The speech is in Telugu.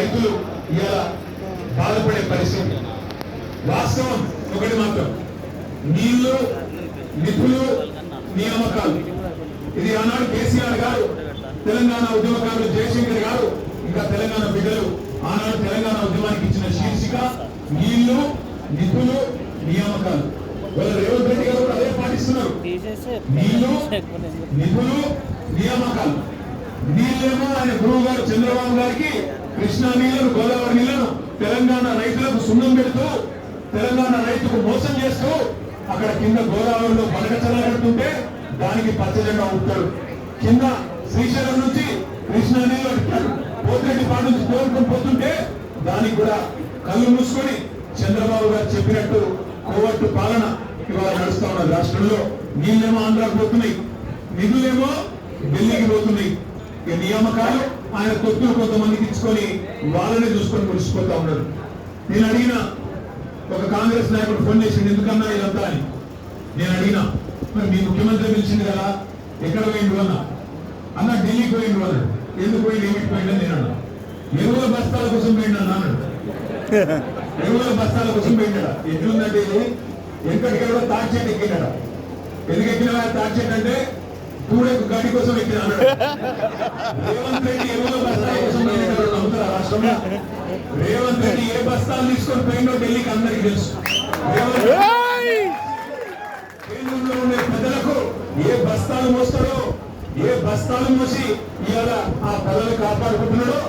రైతులు ఇలా బాధపడే పరిస్థితి. వాస్తవం ఒకటి మాత్రం, నీళ్లు, నిధులు, నియామకాలు. ఇది ఆనాడు కేసీఆర్ గారు, తెలంగాణ ఉద్యమకారులు జయశంకర్ గారు, ఇంకా తెలంగాణ బిడ్డలు ఆనాడు తెలంగాణ ఉద్యమానికి ఇచ్చిన శీర్షిక నీళ్లు, నిధులు, నియామకాలు. వాళ్ళ రేవంత్ రెడ్డి గారు కూడా అదే పాటిస్తున్నారు. నీళ్లు, నిధులు, నియామకాలు. నీళ్ళేమో ఆయన గురువు గారు చంద్రబాబు గారికి కృష్ణా నీళ్లను, గోదావరి నీళ్లను తెలంగాణ రైతులకు సున్నం పెడుతూ, తెలంగాణ రైతుకు మోసం చేస్తూ అక్కడ కింద గోదావరిలో పడక చల్లగడుతుంటే దానికి పచ్చజెండా ఉంటాడు. కింద శ్రీశైలం నుంచి కృష్ణా నీళ్ళు పోతిరెడ్డి పాటు నుంచి తోలుకొని పోతుంటే దానికి కూడా కళ్ళు మూసుకొని చంద్రబాబు గారు చెప్పినట్టు కోవట్టు పాలన ఇవాళ నడుస్తా ఉన్నది రాష్ట్రంలో. నీళ్ళేమో ఆంధ్రాకు పోతున్నాయి, నిధులేమో ఢిల్లీకి పోతున్నాయి. ఈ నియామకాలు ఆయన తొత్తులు కొంతమందికి ఇచ్చుకొని వాళ్ళనే చూసుకొని మురిసిపోతా ఉన్నారు. నేను అడిగిన ఒక కాంగ్రెస్ నాయకుడు ఫోన్ చేసిండు, ఎందుకన్నా ఇదంతా అని. నేను అడిగినా, మరి మీ ముఖ్యమంత్రి పిలిచింది కదా, ఎక్కడ పోయిండు అన్న ఢిల్లీకి పోయిండు అన్నాడు. ఎందుకు పోయిండు, ఏమిటి పోయిండని నేను అన్నా. ఎరువుల బస్తాల కోసం పోయిండు అన్నాడు. ఎరువుల బస్తాల కోసం పోయిండా. ఎట్లుందంటే ఇది ఎక్కడికెవడో తాటి చెట్టు ఎక్కినాడా. ఎందుకు ఎక్కిన తాటి చెట్టు అంటే కూడకు గడ్డి కోసం ఎక్కిన అన్నాడు. రేవంత్ రెడ్డి ఎరువుల బస్తాల కోసం పోయినట్టు నమ్ముతారా రాష్ట్రంలో? రేవంత్ రెడ్డి ఏ బస్తాలు తీసుకొని పోయిండో ఢిల్లీకి అందరికీ తెలుసు. కేంద్రంలో ఉండే ప్రజలకు ఏ బస్తాలు మోస్తాడో, ఏ బస్తాలు మోసి ఇవాళ ఆ ప్రజలు కాపాడుకుంటున్నాడో